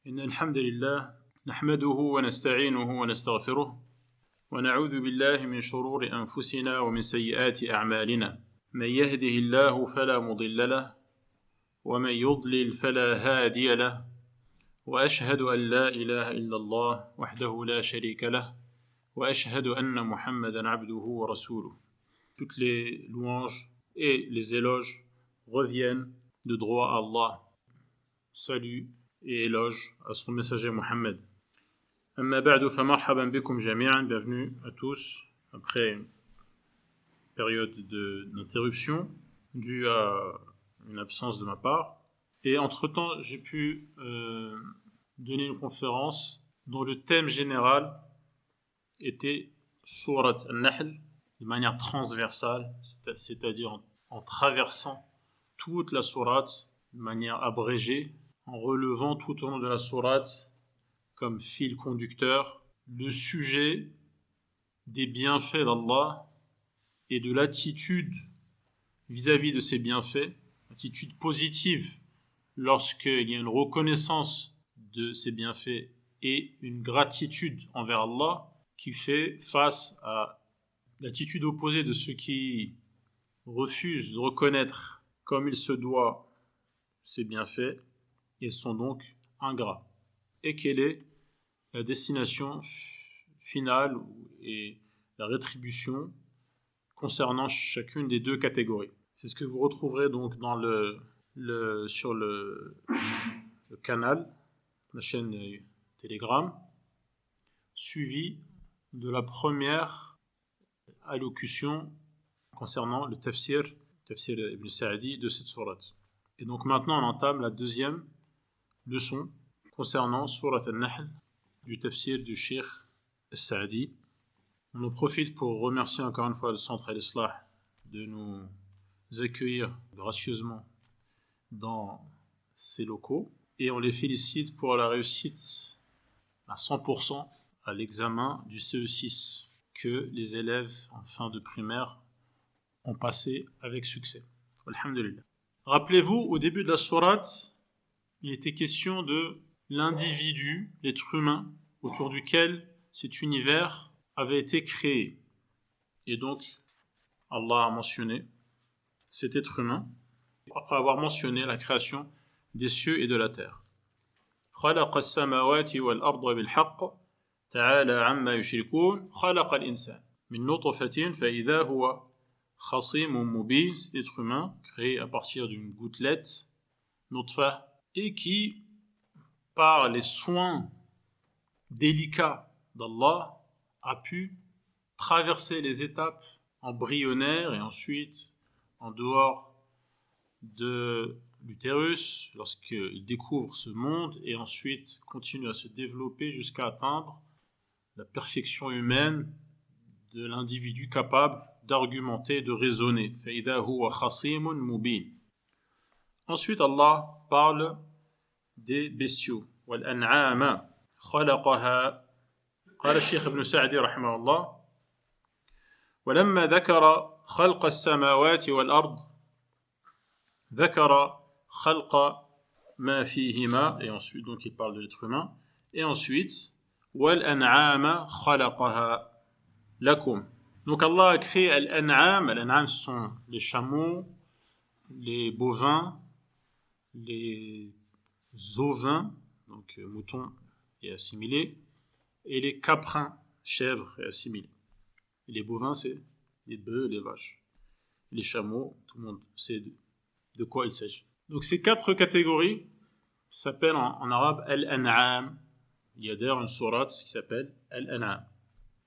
إن الحمد لله نحمده ونستعينه ونستغفره ونعوذ بالله من شرور أنفسنا ومن سيئات أعمالنا من يهده الله فلا مضل له ومن يضلل فلا هادي له وأشهد أن لا إله إلا الله وحده لا شريك له وأشهد أن محمدا عبده ورسوله. Toutes les louanges et les éloges reviennent de droit à Allah. Salut et éloge à son messager Mohammed. Amma ba'du fa marhaban bikum jami'an, bienvenue à tous après une période d'interruption due à une absence de ma part. Et entre-temps, j'ai pu donner une conférence dont le thème général était Surat al-Nahl de manière transversale, c'est-à-dire en traversant toute la sourate de manière abrégée, en relevant tout au long de la sourate comme fil conducteur le sujet des bienfaits d'Allah et de l'attitude vis-à-vis de ces bienfaits, attitude positive lorsqu'il y a une reconnaissance de ces bienfaits et une gratitude envers Allah qui fait face à l'attitude opposée de ceux qui refusent de reconnaître comme il se doit ces bienfaits et sont donc ingrats. Et quelle est la destination finale et la rétribution concernant chacune des deux catégories. C'est ce que vous retrouverez donc dans sur le canal, la chaîne Telegram, suivi de la première allocution concernant le tafsir Ibn Sa'di de cette sourate. Et donc maintenant on entame la deuxième leçon concernant Surat al-Nahl du tafsir du Cheikh Sa'di. On en profite pour remercier encore une fois le Centre Al-Islah de nous accueillir gracieusement dans ces locaux et on les félicite pour la réussite à 100% à l'examen du CE6 que les élèves en fin de primaire ont passé avec succès. Alhamdulillah. Rappelez-vous, au début de la sourate, il était question de l'individu, l'être humain, autour duquel cet univers avait été créé. Et donc, Allah a mentionné cet être humain, après avoir mentionné la création des cieux et de la terre. خلق السماوات والأرض بالحق تعالى عما يشركون خلق الإنسان من نطفة فإذا هو خصيم مبين. Cet être humain créé à partir d'une gouttelette, nutfa, et qui, par les soins délicats d'Allah, a pu traverser les étapes embryonnaires et ensuite en dehors de l'utérus lorsqu'il découvre ce monde et ensuite continue à se développer jusqu'à atteindre la perfection humaine de l'individu capable d'argumenter, de raisonner. فَإِذَا هُوَ خَصِيمٌ مُبِينٌ. Ensuite, Allah parle des bestiaux. وَالْأَنْعَامَ خَلَقَهَا. قال الشيخ ابن سعدي رحمه الله ولما ذكر خلق السماوات والأرض ذكر خلق ما فيهما. Et ensuite, donc il parle de l'être humain. Et ensuite, وَالْأَنْعَامَ خَلَقَهَا لَكُمْ. Donc Allah a créé Al-An'am. Al-An'am, ce sont les chameaux, les bovins, les ovins, donc moutons et assimilés, et les caprins, chèvres et assimilés. Et les bovins, c'est les bœufs et les vaches. Et les chameaux, tout le monde sait de quoi il s'agit. Donc ces quatre catégories s'appellent en arabe Al-An'am. Il y a d'ailleurs une sourate qui s'appelle Al-An'am.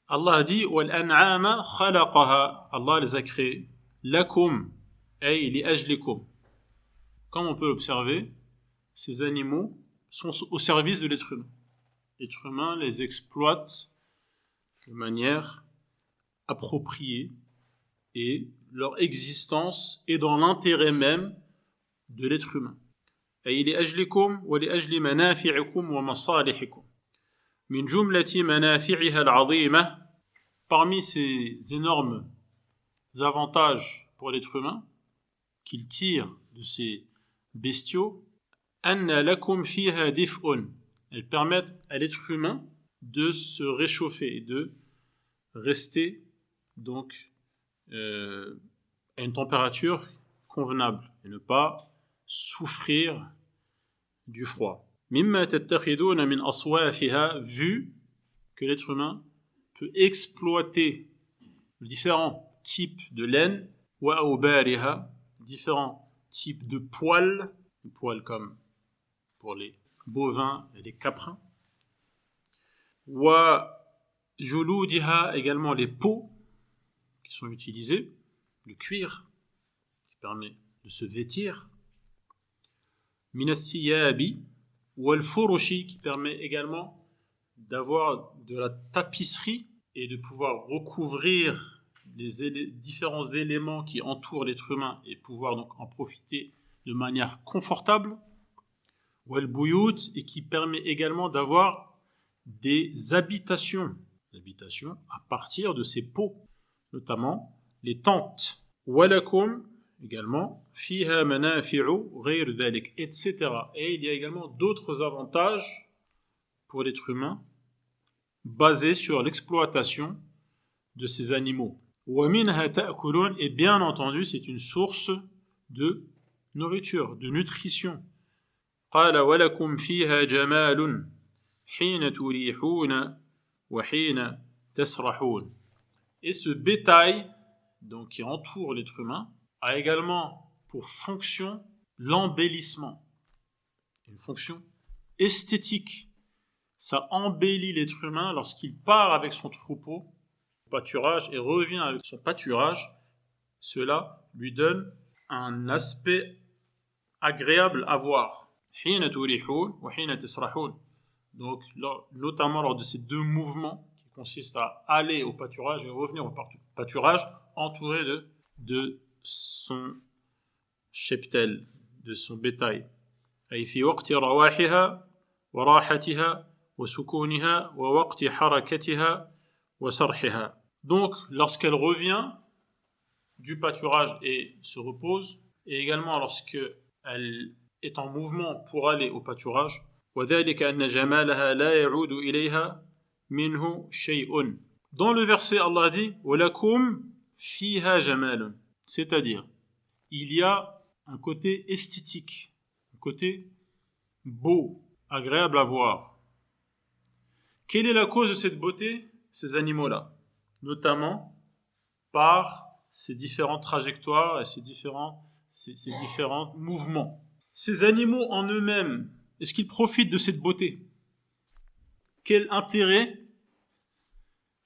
Allah dit وَالْأَنْعَامَ خَلَقَهَا. Allah les a créés. لَكُمْ أي لِأَجْلِكُمْ. Comme on peut observer, ces animaux sont au service de l'être humain. L'être humain les exploite de manière appropriée et leur existence est dans l'intérêt même de l'être humain. أي لأجلكم ولأجل منافعكم ومصالحكم. من جملة منافعها العظيمة. Parmi ces énormes avantages pour l'être humain qu'il tire de ces bestiaux, أن لكم فيها دفء elles permettent à l'être humain de se réchauffer et de rester donc à une température convenable et ne pas souffrir du froid. مما تتخذون من أصوافها, vu que l'être humain peut exploiter différents types de laine, وأوبارها, différents types de poils comme pour les bovins et les caprins, وجلودها, également les peaux qui sont utilisées, le cuir qui permet de se vêtir, من الثياب والفرش, qui permet également d'avoir de la tapisserie et de pouvoir recouvrir les différents éléments qui entourent l'être humain et pouvoir donc en profiter de manière confortable, والبيوت, et qui permet également d'avoir des habitations à partir de ces peaux, notamment les tentes. ولكم, également, فيها منافع غير ذلك, etc. Et il y a également d'autres avantages pour l'être humain basés sur l'exploitation de ces animaux. ومنها تأكلون, et bien entendu c'est une source de nourriture, de nutrition. قال ولكم فيها جمال حين تريحون وحين تسرحون. Et ce bétail donc, qui entoure l'être humain a également pour fonction l'embellissement, une fonction esthétique. Ça embellit l'être humain lorsqu'il part avec son troupeau au pâturage et revient avec son pâturage. Cela lui donne un aspect agréable à voir. Donc, notamment lors de ces deux mouvements qui consistent à aller au pâturage et revenir au pâturage entouré de son cheptel, de son bétail. أي في وقت رواحها وراحتها وسكونها ووقت حركتها وسرحها. Donc, lorsqu'elle revient du pâturage et se repose, et également lorsqu'elle est en mouvement pour aller au pâturage, وذلك أن جمالها لا يعود إليها منه شيء. Dans le verset, Allah dit وَلَكُمْ فِيهَا جَمَالٌ, c'est-à-dire, il y a un côté esthétique, un côté beau, agréable à voir. Quelle est la cause de cette beauté? Ces animaux-là, notamment par ces différentes trajectoires et ces différents mouvements. Ces animaux en eux-mêmes, est-ce qu'ils profitent de cette beauté? Quel intérêt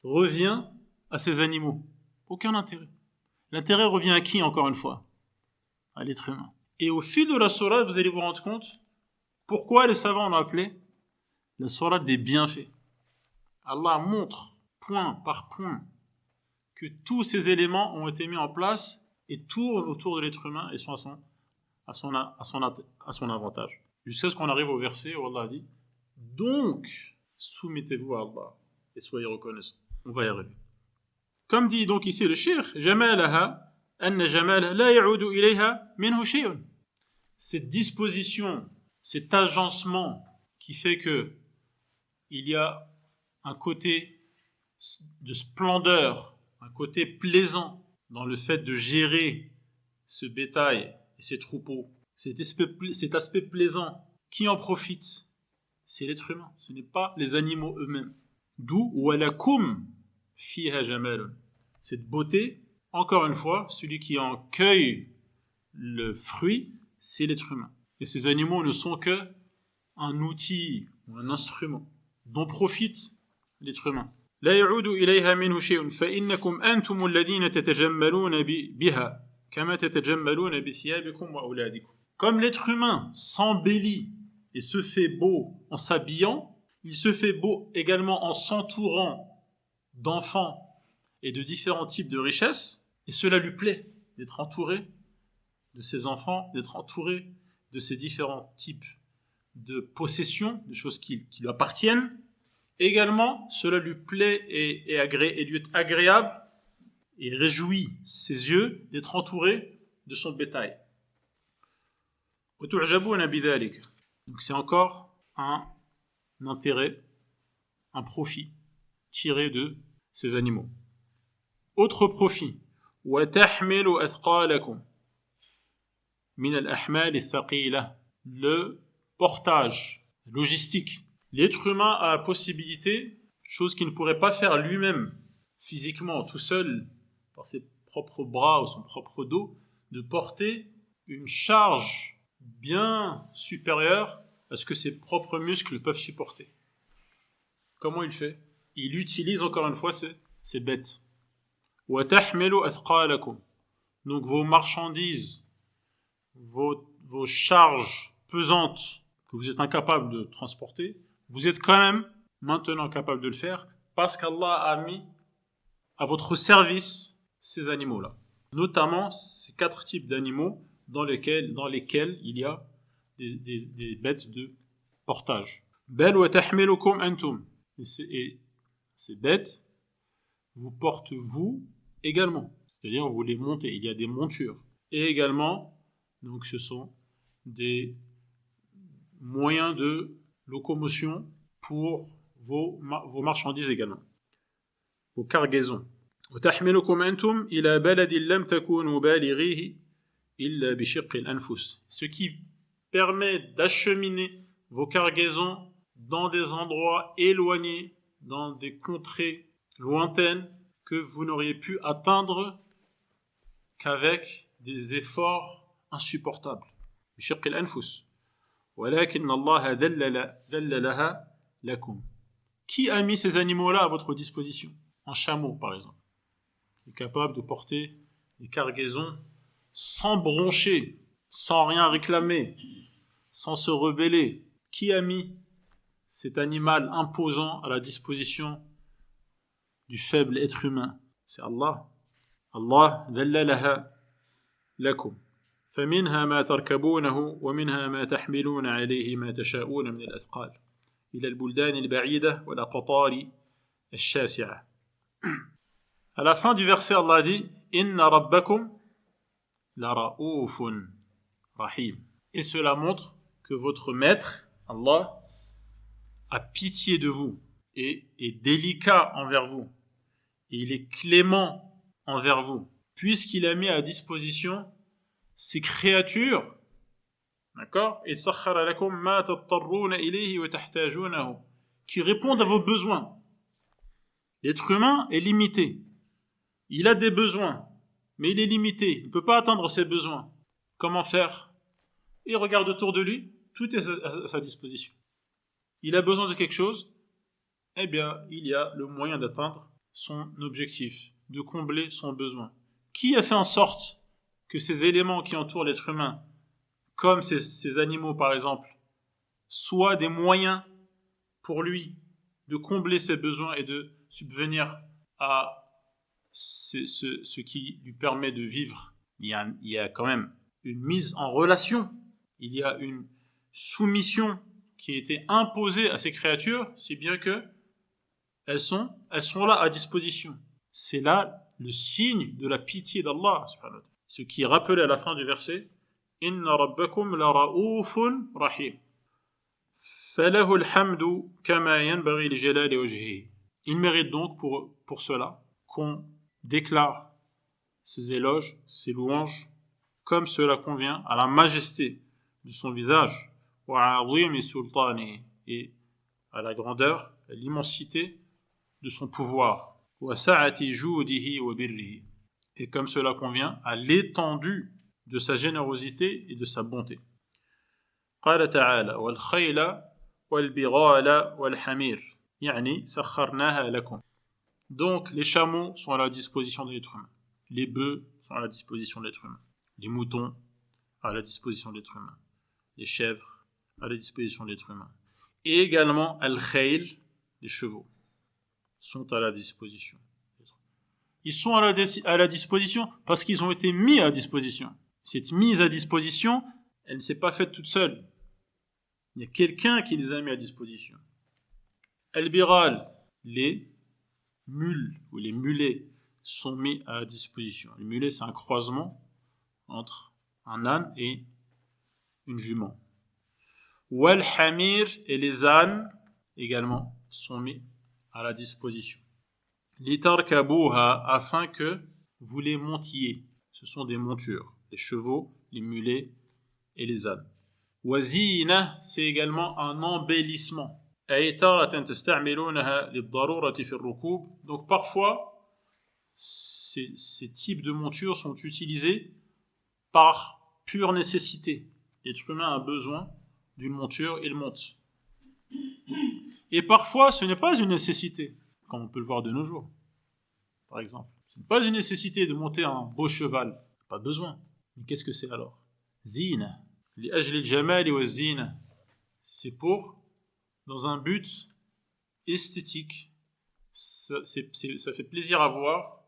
revient à ces animaux? Aucun intérêt. L'intérêt revient à qui, encore une fois? À l'être humain. Et au fil de la sourate, vous allez vous rendre compte pourquoi les savants l'ont appelé la sourate des bienfaits. Allah montre, point par point, que tous ces éléments ont été mis en place et tournent autour de l'être humain et sont à son avantage. Jusqu'à ce qu'on arrive au verset où Allah dit « Donc, soumettez-vous à Allah et soyez reconnaissants. » On va y arriver. Comme dit donc ici le cheikh, جمالها أن جمالها لا يعود إليها منه شيء. Cette disposition, cet agencement qui fait que il y a un côté de splendeur, un côté plaisant dans le fait de gérer ce bétail et ces troupeaux, cet aspect plaisant, qui en profite? C'est l'être humain, ce n'est pas les animaux eux-mêmes. D'où وَلَكُمْ فِيهَا جَمَالٌ. Cette beauté, encore une fois, celui qui en cueille le fruit, c'est l'être humain. Et ces animaux ne sont que un outil ou un instrument dont profite l'être humain. لا يعود إليها منه شيء فإنكم أنتم الذين تتجملون بها كما تتجملون بثيابكم وأولادكم. Comme l'être humain s'embellit et se fait beau en s'habillant, il se fait beau également en s'entourant d'enfants et de différents types de richesses, et cela lui plaît d'être entouré de ses enfants, d'être entouré de ces différents types de possessions, de choses qui lui appartiennent. Également, cela lui plaît et lui est agréable et réjouit ses yeux d'être entouré de son bétail. Donc c'est encore un intérêt, un profit tiré de ces animaux. Autre profit. وَتَحْمِلُ أَثْقَالَكُمْ مِنَ الْأَحْمَالِ الثَّقِيلَةِ. Le portage, logistique. L'être humain a la possibilité, chose qu'il ne pourrait pas faire lui-même, physiquement, tout seul, par ses propres bras ou son propre dos, de porter une charge bien supérieure à ce que ses propres muscles peuvent supporter. Comment il fait? Il utilise encore une fois ces bêtes. وَتَحْمِلُ أَثْقَالَكُمْ. Donc vos marchandises, vos charges pesantes que vous êtes incapable de transporter, vous êtes quand même maintenant capable de le faire parce qu'Allah a mis à votre service ces animaux-là. Notamment ces 4 types d'animaux dans lesquels il y a des bêtes de portage. بَلْ وَتَحْمِلُكُمْ أَنْتُمْ. Et ces bêtes vous portent vous également. C'est-à-dire vous les montez, il y a des montures. Et également, donc ce sont des moyens de locomotion pour vos marchandises également, vos cargaisons. وَتَحْمِلُكُمْ أَنْتُمْ إِلَى بَلَدٍ لَمْ تَكُونُوا بَالِغِيهِ إِلَّا بِشِقِّ الْأَنْفُسِ. Ce qui permet d'acheminer vos cargaisons dans des endroits éloignés, dans des contrées lointaines que vous n'auriez pu atteindre qu'avec des efforts insupportables. بشق الأنفس ولكن الله دللها لكم. Qui a mis ces animaux-là à votre disposition? Un chameau, par exemple, qui est capable de porter des cargaisons sans broncher, sans rien réclamer, sans se rebeller. Qui a mis cet animal imposant à la disposition du faible être humain? C'est Allah. Allah دللها لكم فمنها ما تركبونه ومنها ما تحملون عليه ما تشاءون من الأثقال إلى البلدان البعيدة والأقطار الشاسعة. À la fin du verset, Allah dit Inna rabbakum la ra'oufun rahim. Et cela montre que votre maître, Allah, a pitié de vous et est délicat envers vous. Et il est clément envers vous, puisqu'il a mis à disposition ces créatures, d'accord, et sakhara lakum ma tattarruna ilayhi wa tahtajunahu, qui répondent à vos besoins. L'être humain est limité. Il a des besoins, mais il est limité. Il ne peut pas atteindre ses besoins. Comment faire? Il regarde autour de lui, tout est à sa disposition. Il a besoin de quelque chose, eh bien, il y a le moyen d'atteindre son objectif, de combler son besoin. Qui a fait en sorte que ces éléments qui entourent l'être humain, comme ces animaux par exemple, soient des moyens pour lui de combler ses besoins et de subvenir à ce qui lui permet de vivre? Il y a quand même une mise en relation, il y a une soumission qui a été imposée à ces créatures, si bien que elles sont là à disposition. C'est là le signe de la pitié d'Allah, ce qui est rappelé à la fin du verset Inna rabbakum la ra'oufun rahim. Falahu alhamdu kama yanbaghi li jalali wajhihi. Il mérite donc pour cela qu'on déclare ses éloges, ses louanges, comme cela convient à la majesté de son visage, wa 'azimi sultanihi, et à la grandeur, à l'immensité de son pouvoir, wa sa'ati judihi wa birrihi, et comme cela convient à l'étendue de sa générosité et de sa bonté. قال تعالى والخيل والبغال والحمير يعني سخرناها لكم. Donc les chameaux sont à la disposition de l'être humain, les bœufs sont à la disposition de l'être humain, les moutons à la disposition de l'être humain, les chèvres à la disposition de l'être humain, et également al-khayl, les chevaux, sont à la disposition. Ils sont à la disposition parce qu'ils ont été mis à disposition. Cette mise à disposition, elle ne s'est pas faite toute seule. Il y a quelqu'un qui les a mis à disposition. Al-biral, les mules ou les mulets sont mis à disposition. Le mulet, c'est un croisement entre un âne et une jument. Wal-hamir, et les ânes, également sont mis à la disposition. Litarkabuha, afin que vous les montiez. Ce sont des montures, les chevaux, les mulets et les ânes. Wazina, c'est également un embellissement. Donc parfois, ces types de montures sont utilisés par pure nécessité. L'être humain a besoin d'une monture, il monte. Et parfois, ce n'est pas une nécessité, comme on peut le voir de nos jours, par exemple. Ce n'est pas une nécessité de monter un beau cheval, pas besoin. Mais qu'est-ce que c'est alors? Zina. Li'ajli al-jamali wa zina. C'est pour, dans un but esthétique. Ça fait plaisir à voir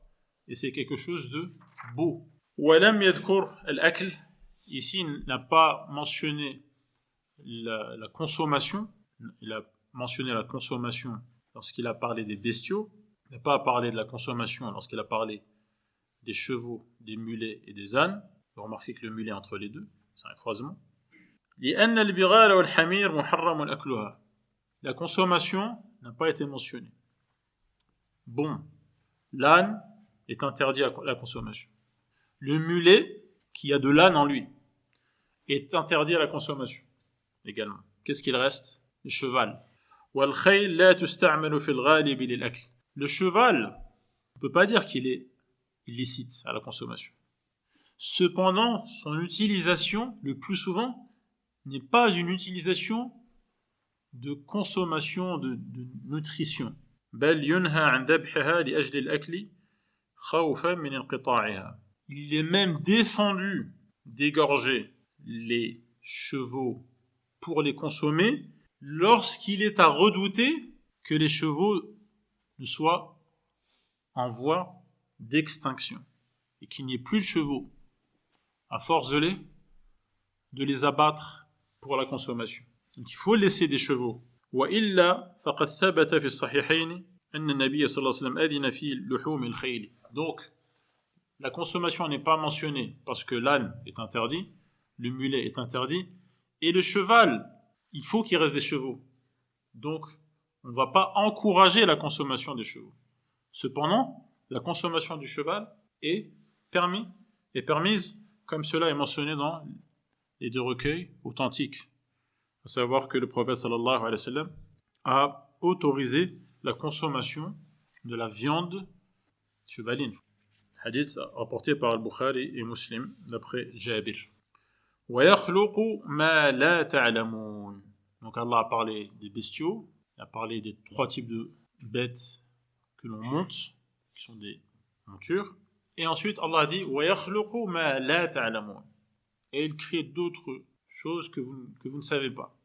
et c'est quelque chose de beau. Walam yadhkur al-akl. Ici, il n'a pas mentionné la consommation. Il a mentionné la consommation lorsqu'il a parlé des bestiaux. Il n'a pas parlé de la consommation lorsqu'il a parlé des chevaux, des mulets et des ânes. Vous remarquez que le mulet entre les deux, c'est un croisement. La consommation n'a pas été mentionnée. Bon, l'âne est interdit à la consommation. Le mulet, qui a de l'âne en lui, est interdit à la consommation également. Qu'est-ce qu'il reste? Le cheval. Le cheval, on ne peut pas dire qu'il est illicite à la consommation. Cependant, son utilisation, le plus souvent, n'est pas une utilisation de consommation, de nutrition. Il est même défendu d'égorger les chevaux pour les consommer lorsqu'il est à redouter que les chevaux ne soient en voie d'extinction et qu'il n'y ait plus de chevaux à force de les abattre pour la consommation. Donc il faut laisser des chevaux. وإلا فقد ثبت في الصحيحين أن النبي صلى الله عليه وسلم أذن في لحوم الخيل. Donc la consommation n'est pas mentionnée parce que l'âne est interdit, le mulet est interdit et le cheval, il faut qu'il reste des chevaux. Donc on ne va pas encourager la consommation des chevaux. Cependant, la consommation du cheval est permise comme cela est mentionné dans les deux recueils authentiques. À savoir que le prophète sallallahu alayhi wa sallam a autorisé la consommation de la viande chevaline. Hadith rapporté par Al-Bukhari et Muslim d'après Jabir. وَيَخْلُقُ مَا لَا تَعْلَمُونَ. Donc Allah a parlé des bestiaux, il a parlé des trois types de bêtes que l'on monte, qui sont des montures. Et ensuite Allah a dit وَيَخْلُقُ مَا لَا تَعْلَمُونَ. Et il crée d'autres choses que vous ne savez pas.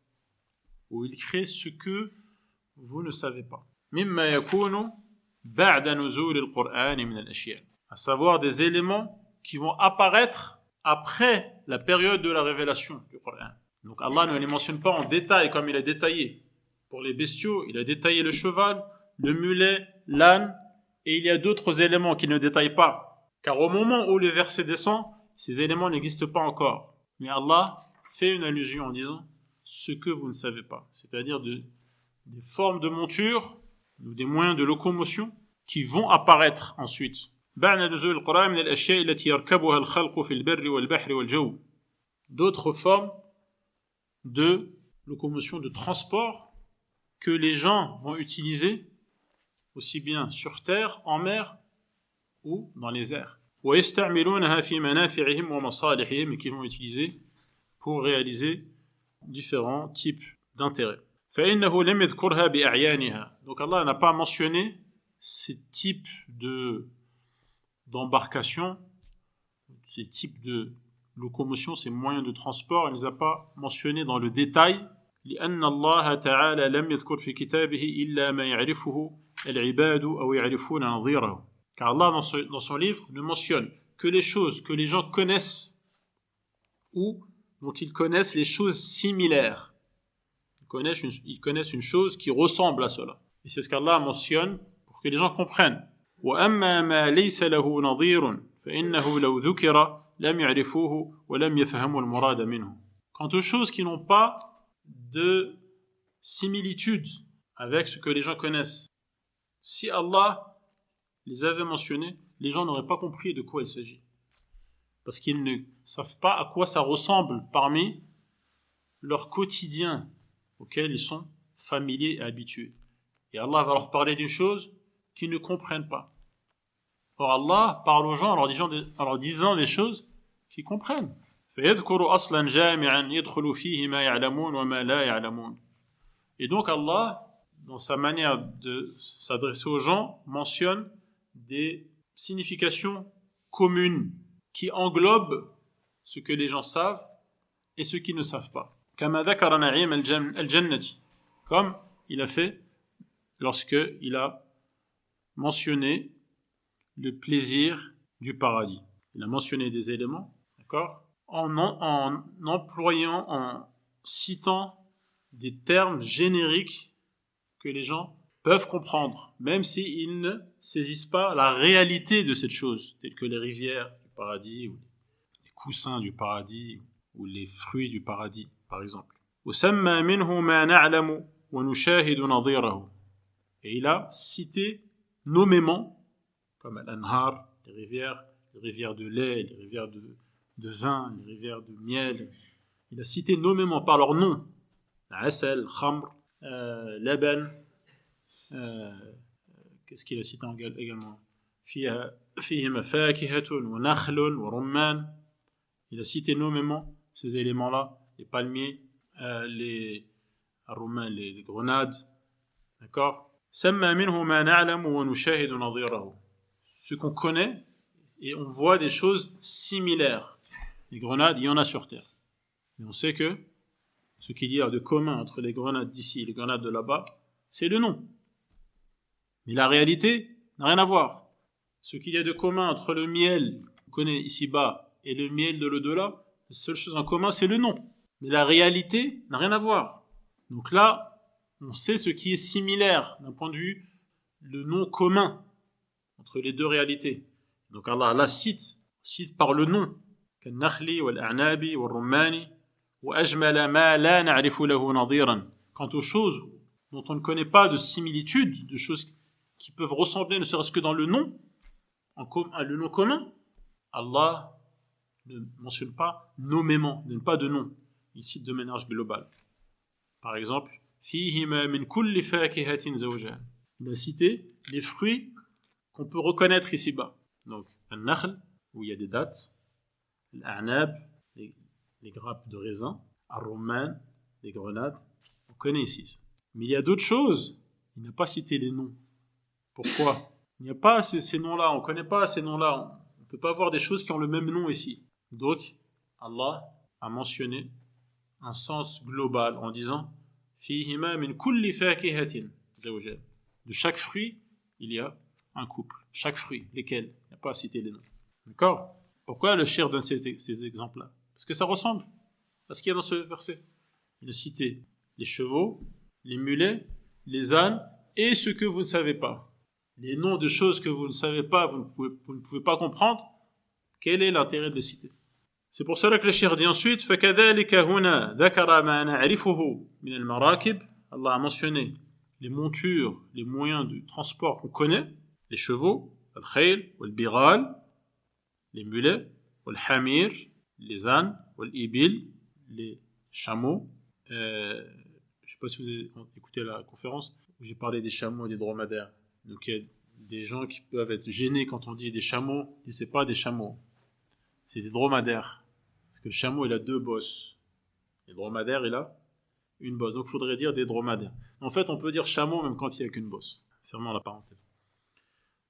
Ou il crée ce que vous ne savez pas. مِمَّا يَكُونُ بَعْدَ نُزُولِ الْقُرْآنِ مِنَ الْأَشْيَاءِ. À savoir des éléments qui vont apparaître après la période de la révélation du Coran. Donc Allah ne les mentionne pas en détail comme il a détaillé. Pour les bestiaux, il a détaillé le cheval, le mulet, l'âne, et il y a d'autres éléments qu'il ne détaille pas. Car au moment où le verset descend, ces éléments n'existent pas encore. Mais Allah fait une allusion en disant ce que vous ne savez pas. C'est-à-dire des formes de monture ou des moyens de locomotion qui vont apparaître ensuite. D'autres formes de locomotion, de transport que les gens vont utiliser aussi bien sur terre, en mer ou dans les airs. Et qui vont utiliser pour réaliser différents types d'intérêts. Donc Allah n'a pas mentionné ces types d'embarcation, ces types de locomotion, ces moyens de transport, il ne les a pas mentionnés dans le détail. لأن الله تعالى لم يذكر في كتابه إلا ما يعرفه العباد أو يعرفون نظيره. Car Allah dans son livre ne mentionne que les choses que les gens connaissent ou dont ils connaissent les choses similaires. Ils connaissent une chose qui ressemble à cela. Et c'est ce qu'Allah mentionne pour que les gens comprennent. وَأَمَّا مَا لَيْسَ لَهُ نَظِيرٌ فَإِنَّهُ لَوْ ذُكِرَ لَمْ يَعْرِفُوهُ وَلَمْ يَفْهَمُوا الْمُرَادَ مِنْهُ. Quant aux choses qui n'ont pas de similitude avec ce que les gens connaissent. Si Allah les avait mentionnés, les gens n'auraient pas compris de quoi il s'agit. Parce qu'ils ne savent pas à quoi ça ressemble parmi leur quotidien auquel ils sont familiers et habitués. Et Allah va leur parler d'une chose qu'ils ne comprennent pas. Or Allah parle aux gens en leur disant des choses qu'ils comprennent. فَيَذْكُرُ أَصْلًا جَامِعًا يَدْخُلُ فِيهِ مَا يَعْلَمُونَ وَمَا لَا يَعْلَمُونَ. Et donc Allah, dans sa manière de s'adresser aux gens, mentionne des significations communes qui englobent ce que les gens savent et ce qu'ils ne savent pas. كما ذكر نعيم الجنة, comme il a fait lorsqu'il a mentionné le plaisir du paradis. Il a mentionné des éléments, d'accord, en employant, en citant des termes génériques que les gens peuvent comprendre, même s'ils ne saisissent pas la réalité de cette chose, telles que les rivières du paradis, ou les coussins du paradis, ou les fruits du paradis, par exemple. وَسَمَّى مِنْهُ مَا نَعْلَمُ وَنُشَاهِدُ نَظِيرَهُ. Et il a cité nommément, comme l'anhar, les rivières de lait, les rivières de vin, les rivières de miel. Il a cité nommément par leur nom, l'asal, khamr, laban, qu'est-ce qu'il a cité également? فيهما فاكهة ونخل ورمان. Il a cité nommément ces éléments-là, les palmiers, les romains, les grenades, d'accord? سَمَّى مِنْهُ مَا نَعْلَمُ وَنُشَاهِدُ نَظِيرَهُ. Ce qu'on connaît et on voit des choses similaires. Les grenades, il y en a sur Terre. Mais on sait que ce qu'il y a de commun entre les grenades d'ici et les grenades de là-bas, c'est le nom. Mais la réalité n'a rien à voir. Ce qu'il y a de commun entre le miel qu'on connaît ici-bas et le miel de l'au-delà, la seule chose en commun, c'est le nom. Mais la réalité n'a rien à voir. Donc là, on sait ce qui est similaire d'un point de vue le nom commun entre les deux réalités. Donc Allah la cite par le nom. كالنخل والأعناب والرمان وأجمل ما لا نعرف له نظيرا. Quant aux choses dont on ne connaît pas de similitude, de choses qui peuvent ressembler ne serait-ce que dans le nom, le nom commun, Allah ne mentionne pas nommément, ne donne pas de nom. Il cite de manière globale. Par exemple, فيهما من كل فاكهة زوجان. Il a cité les fruits qu'on peut reconnaître ici-bas. Donc, al-nakhl, où il y a des dattes, al-a'nab, les grappes de raisin, al-rumman, les grenades, on connaît ici. Mais il y a d'autres choses, il n'a pas cité les noms. Pourquoi? Il n'y a pas ces noms-là, on ne connaît pas ces noms-là, on ne peut pas avoir des choses qui ont le même nom ici. Donc, Allah a mentionné un sens global en disant فيهما من كل فاكهة زوجان. De chaque fruit, il y a un couple. Chaque fruit, lesquels? Il n'y a pas à citer les noms. D'accord? Pourquoi le cheikh donne ces exemples-là? Parce que ça ressemble à ce qu'il y a dans ce verset. Il a cité les chevaux, les mulets, les ânes et ce que vous ne savez pas. Les noms de choses que vous ne savez pas, vous ne pouvez pas comprendre. Quel est l'intérêt de les citer? C'est pour cela que le cheikh dit ensuite فَكَذَلِكَ هُنَا ذَكَرَ مَا نَعْرِفُهُ مِنَ الْمَرَاكِبِ. Allah a mentionné les montures, les moyens de transport qu'on connaît, les chevaux, al-khayl, wal-bighal, les mulets, wal-hamir, les ânes, wal-ibil, les chameaux. Je ne sais pas si vous avez écouté la conférence où j'ai parlé des chameaux et des dromadaires. Donc il y a des gens qui peuvent être gênés quand on dit des chameaux, et c'est pas des chameaux, c'est des dromadaires. Parce que le chameau, il a 2 bosses. Et le dromadaire, il a une bosse. Donc il faudrait dire des dromadaires. En fait, on peut dire chameau même quand il n'y a qu'une bosse. Fermons la parenthèse.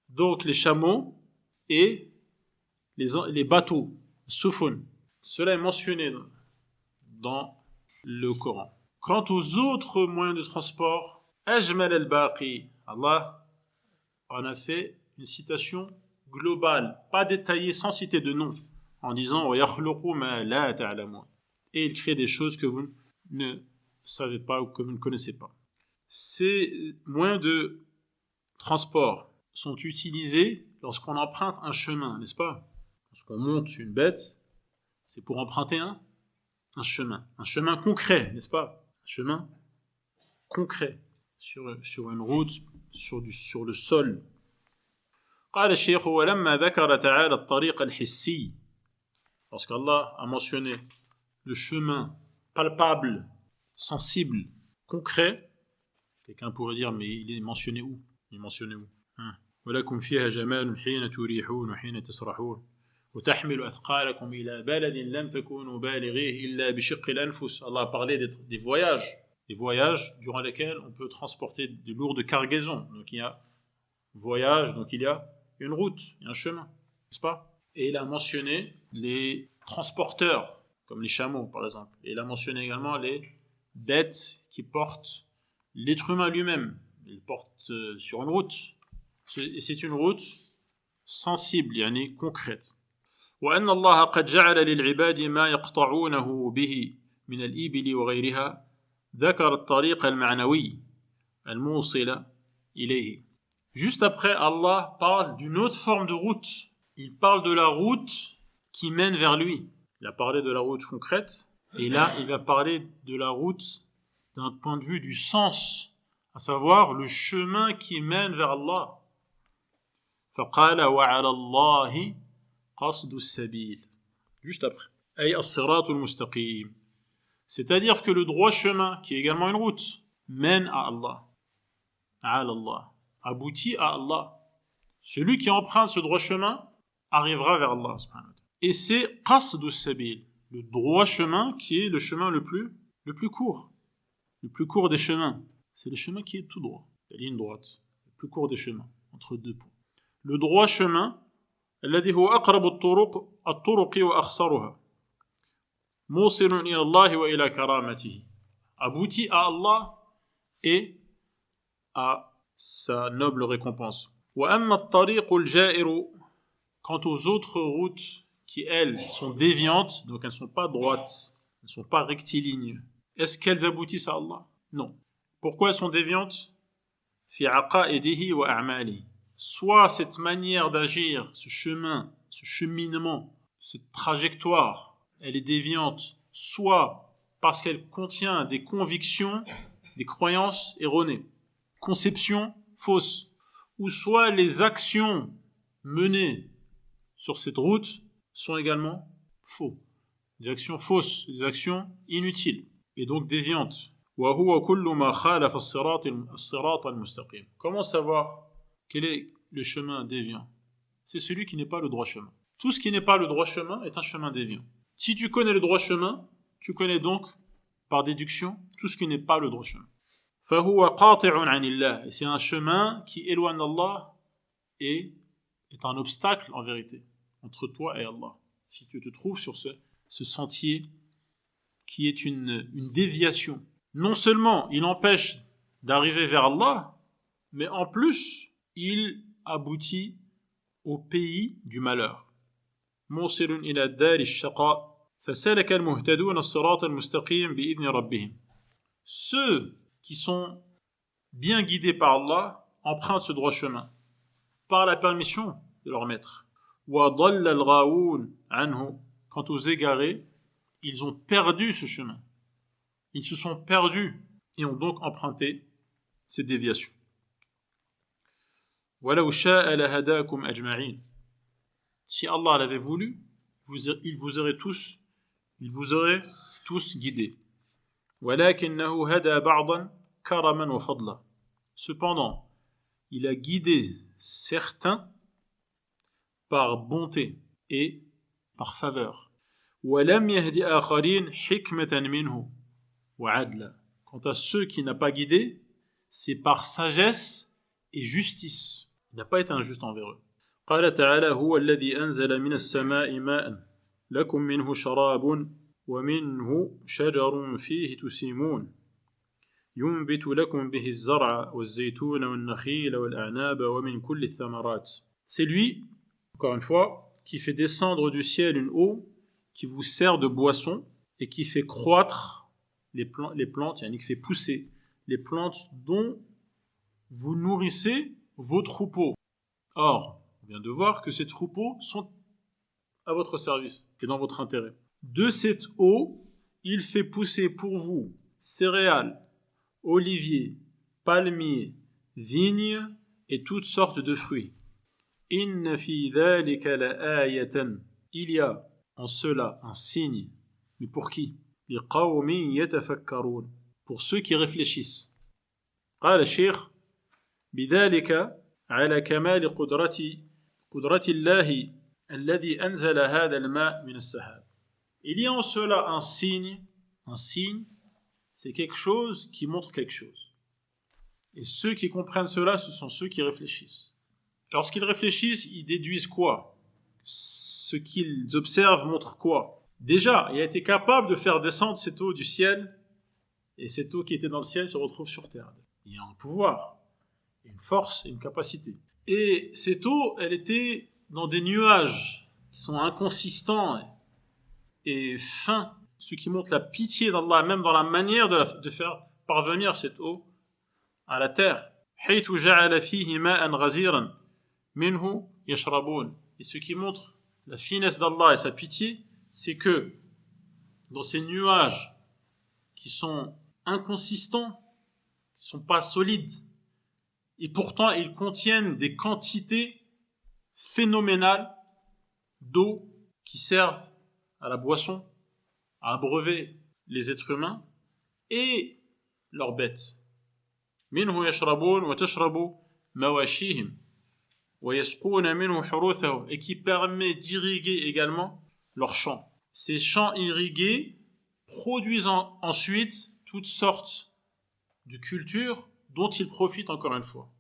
Donc les chameaux et les bateaux, sufun, cela est mentionné dans le Coran. Quant aux autres moyens de transport, ajmal al-baqi, Allah en a fait une citation globale, pas détaillée, sans citer de nom, en disant wa yakhluqu ma la ta'lamun. Et il crée des choses que vous ne savez pas ou que vous ne connaissez pas. Ces moyens de transport sont utilisés lorsqu'on emprunte un chemin, n'est-ce pas? Lorsqu'on monte une bête, c'est pour emprunter un chemin concret, n'est-ce pas? Un chemin concret. sur une route, sur le sol. قال الشيخ ولما ذكر تعالى الطريق الحسي, lorsqu'Allah a mentionné le chemin palpable, sensible, concret, quelqu'un pourrait dire mais il est mentionné où? Il est mentionné où? ولكم فيها جمال حين تريحون وحين تسرحون وتحمل أثقالكم إلى بلد لم تكونوا بالغيه إلا بشق الأنفس. Allah a parlé des voyages durant lesquels on peut transporter de lourdes cargaisons. Donc il y a voyage, donc il y a une route, il y a un chemin, n'est-ce pas? Et il a mentionné les transporteurs, comme les chameaux par exemple. Et il a mentionné également les bêtes qui portent l'être humain lui-même. Il porte sur une route. C'est une route sensible, يعني concrète. وأن الله قد جعل للعباد ما يقطعونه به من الإبل وغيرها ذكر الطريق المعنوي الموصل إليه. Juste après, Allah parle d'une autre forme de route. Il parle de la route qui mène vers lui. Il a parlé de la route concrète, et là, il va parler de la route d'un point de vue du sens, à savoir le chemin qui mène vers Allah. فقال وعلى الله قصد السبيل. Juste après. أي الصراط المستقيم. C'est-à-dire que le droit chemin, qui est également une route, mène à Allah. على الله. Aboutit à Allah. Celui qui emprunte ce droit chemin arrivera vers Allah. Et c'est qasdu sabil, le droit chemin qui est le chemin le plus court. Le plus court des chemins. C'est le chemin qui est tout droit. La ligne droite. Le plus court des chemins. Entre deux points. Le droit chemin, الذي هو أقرب الطرق وأخصرها موصل إلى الله وإلى كرامته, aboutit à Allah et à sa noble récompense. وأما الطريق الجائر, quant aux autres routes qui, elles, sont déviantes, donc elles ne sont pas droites, elles ne sont pas rectilignes, est-ce qu'elles aboutissent à Allah? Non. Pourquoi elles sont déviantes? في عقائده وأعماله. Soit cette manière d'agir, ce chemin, ce cheminement, cette trajectoire, elle est déviante, soit parce qu'elle contient des convictions, des croyances erronées, conceptions fausses, ou soit les actions menées sur cette route sont également faux. Des actions fausses, des actions inutiles, et donc déviantes. وَهُوَ كُلُّ مَا خَالَفَ الصِّرَاطَ الْمُسْتَقِيمَ. Comment savoir quel est le chemin déviant? C'est celui qui n'est pas le droit chemin. Tout ce qui n'est pas le droit chemin est un chemin déviant. Si tu connais le droit chemin, tu connais donc, par déduction, tout ce qui n'est pas le droit chemin. فَهُوَ قَاطِعٌ عَنِ اللَّهِ. Et c'est un chemin qui éloigne d'Allah et est un obstacle, en vérité, entre toi et Allah. Si tu te trouves sur ce sentier qui est une déviation, non seulement il empêche d'arriver vers Allah, mais en plus, il aboutit au pays du malheur. موصل إلى دار الشقاء فسلك المهتدون الصراط المستقيم بإذن ربهم. Ceux qui sont bien guidés par Allah empruntent ce droit chemin par la permission de leur maître. وضل الغاوون عنه. Quant aux égarés, ils ont perdu ce chemin. Ils se sont perdus et ont donc emprunté cette déviation. وَلَوْ شَاءَ لَهَدَاكُمْ أَجْمَعِينَ. Si Allah l'avait voulu, il vous aurait tous guidés. وَلَكِنَّهُ هَدَى بَعْضًا كَرَمًا وَفَضْلًا. Cependant, il a guidé certains par bonté et par faveur. وَلَمْ يَهْدِ آخَرِينَ حِكْمَةً مِنْهُ وَعَدْلًا. Quant à ceux qui n'a pas guidé, c'est par sagesse et justice. Il n'a pas été injuste envers eux. قال تعالى هو الذي أنزل من السماء ماء لكم منه شراب ومنه شجر فيه تسيمون ينبت لكم به الزرع والزيتون والنخيل والأعناب ومن كل الثمرات. C'est lui, encore une fois, qui fait descendre du ciel une eau qui vous sert de boisson et qui fait croître les plantes, qui fait pousser les plantes dont vous nourrissez vos troupeaux. Or, on vient de voir que ces troupeaux sont à votre service et dans votre intérêt. De cette eau, il fait pousser pour vous céréales, oliviers, palmiers, vignes et toutes sortes de fruits. Inna fi dhalika la ayatan. Il y a en cela un signe. Mais pour qui? Liqawmin yatafakkarun. Pour ceux qui réfléchissent. قال الشيخ بذلك على كمال قدرة الله الذي أنزل هذا الماء من السحاب. Il y a en cela un signe. Un signe, c'est quelque chose qui montre quelque chose. Et ceux qui comprennent cela, ce sont ceux qui réfléchissent. Lorsqu'ils réfléchissent, ils déduisent quoi? Ce qu'ils observent montre quoi? Déjà, il a été capable de faire descendre cette eau du ciel, et cette eau qui était dans le ciel se retrouve sur terre. Il y a un pouvoir, une force et une capacité. Et cette eau, elle était dans des nuages qui sont inconsistants et fins, ce qui montre la pitié d'Allah, même dans la manière de faire parvenir cette eau à la terre. حيث جعل فيه ماء غزيرا منه يشربون. Et ce qui montre la finesse d'Allah et sa pitié, c'est que dans ces nuages qui sont inconsistants, qui ne sont pas solides, et pourtant ils contiennent des quantités phénoménales d'eau qui servent à la boisson, à abreuver les êtres humains et leurs bêtes. منه يشربون وتشرب مواشيهم ويسقون منه حروثهم, et qui permet d'irriguer également leurs champs. Ces champs irrigués produisent ensuite toutes sortes de cultures dont ils profitent encore une fois.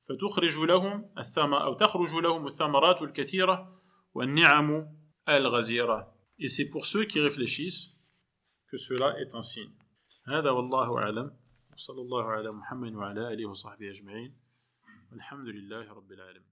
فتخرج لهم أو تخرج لهم الثمرات الكثيرة والنعم الغزيرة. Et c'est pour ceux qui réfléchissent que cela est un signe. هذا والله أعلم. وصلى الله على محمد وعلى آله وصحبه أجمعين. والحمد لله رب العالمين.